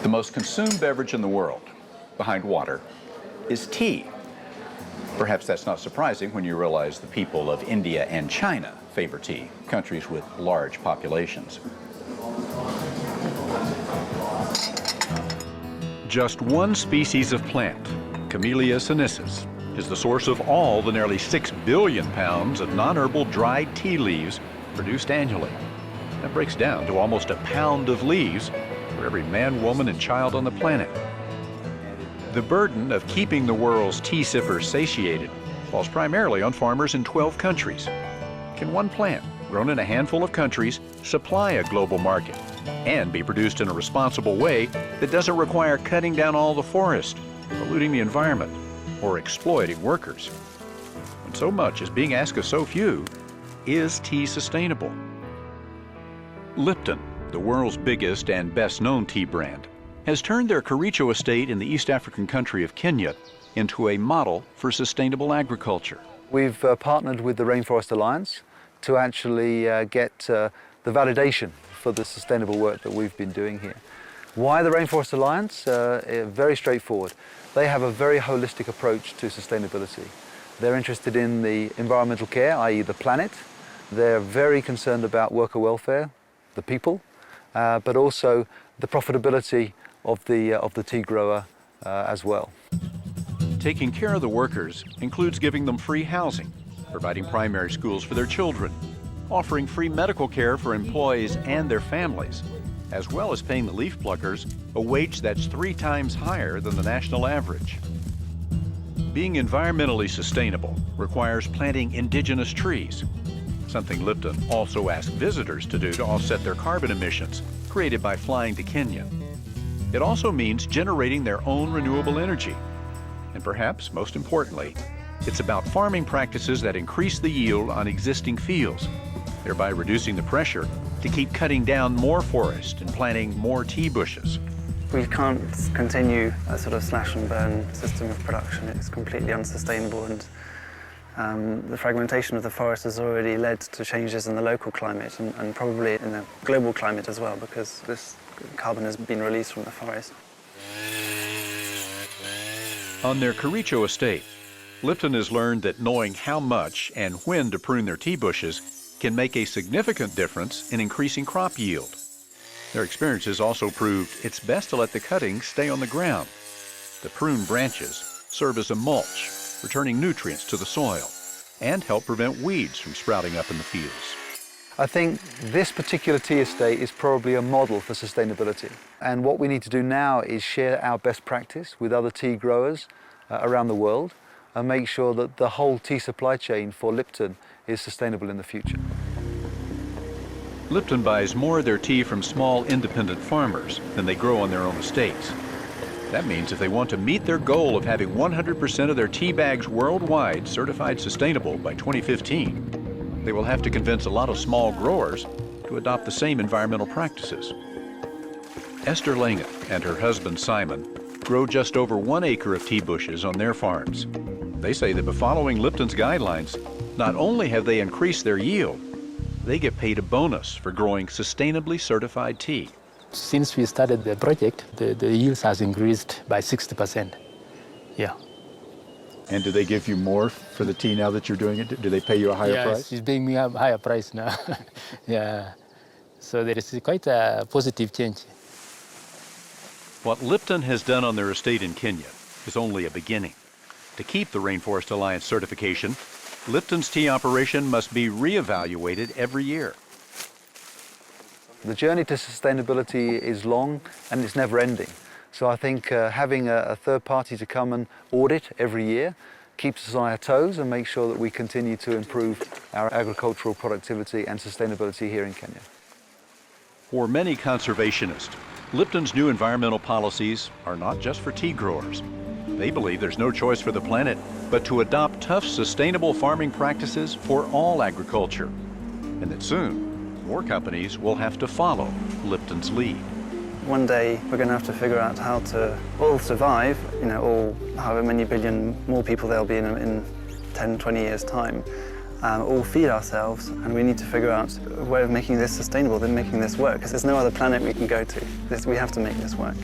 The most consumed beverage in the world, behind water, is tea. Perhaps that's not surprising when you realize the people of India and China favor tea, countries with large populations. Just one species of plant, Camellia sinensis, is the source of all the nearly 6 billion pounds of non-herbal dried tea leaves produced annually. That breaks down to almost a pound of leaves for every man, woman, and child on the planet. The burden of keeping the world's tea sippers satiated falls primarily on farmers in 12 countries. Can one plant, grown in a handful of countries, supply a global market and be produced in a responsible way that doesn't require cutting down all the forest, polluting the environment, or exploiting workers? When so much is being asked of so few, is tea sustainable? Lipton, the world's biggest and best-known tea brand, has turned their Kericho estate in the East African country of Kenya into a model for sustainable agriculture. We've partnered with the Rainforest Alliance to actually get the validation for the sustainable work that we've been doing here. Why the Rainforest Alliance? Very straightforward. They have a very holistic approach to sustainability. They're interested in the environmental care, i.e. the planet. They're very concerned about worker welfare, the people, but also the profitability of the tea grower as well. Taking care of the workers includes giving them free housing, providing primary schools for their children, offering free medical care for employees and their families, as well as paying the leaf pluckers a wage that's 3 times higher than the national average. Being environmentally sustainable requires planting indigenous trees, something Lipton also asks visitors to do to offset their carbon emissions created by flying to Kenya. It also means generating their own renewable energy. And perhaps most importantly, it's about farming practices that increase the yield on existing fields, thereby reducing the pressure to keep cutting down more forest and planting more tea bushes. We can't continue a sort of slash and burn system of production. It's completely unsustainable, and the fragmentation of the forest has already led to changes in the local climate and probably in the global climate as well, because this carbon has been released from the forest. On their Kericho estate, Lipton has learned that knowing how much and when to prune their tea bushes can make a significant difference in increasing crop yield. Their experiences also proved it's best to let the cuttings stay on the ground. The pruned branches serve as a mulch, returning nutrients to the soil, and help prevent weeds from sprouting up in the fields. I think this particular tea estate is probably a model for sustainability. And what we need to do now is share our best practice with other tea growers around the world and make sure that the whole tea supply chain for Lipton is sustainable in the future. Lipton buys more of their tea from small independent farmers than they grow on their own estates. That means if they want to meet their goal of having 100% of their tea bags worldwide certified sustainable by 2015, they will have to convince a lot of small growers to adopt the same environmental practices. Esther Lange and her husband Simon grow just over 1 acre of tea bushes on their farms. They say that by following Lipton's guidelines, not only have they increased their yield, they get paid a bonus for growing sustainably certified tea. Since we started the project, the yields has increased by 60%. Yeah. And do they give you more for the tea now that you're doing it? Do they pay you a higher price? Yes, it's paying me a higher price now. Yeah. So there is quite a positive change. What Lipton has done on their estate in Kenya is only a beginning. To keep the Rainforest Alliance certification, Lipton's tea operation must be reevaluated every year. The journey to sustainability is long and it's never ending. So I think having a third party to come and audit every year keeps us on our toes and makes sure that we continue to improve our agricultural productivity and sustainability here in Kenya. For many conservationists, Lipton's new environmental policies are not just for tea growers. They believe there's no choice for the planet but to adopt tough, sustainable farming practices for all agriculture, and that soon, more companies will have to follow Lipton's lead. One day we're going to have to figure out how to all survive, or however many billion more people there'll be in 10, 20 years' time, all feed ourselves, and we need to figure out a way of making this sustainable, then making this work, because there's no other planet we can go to. We have to make this work.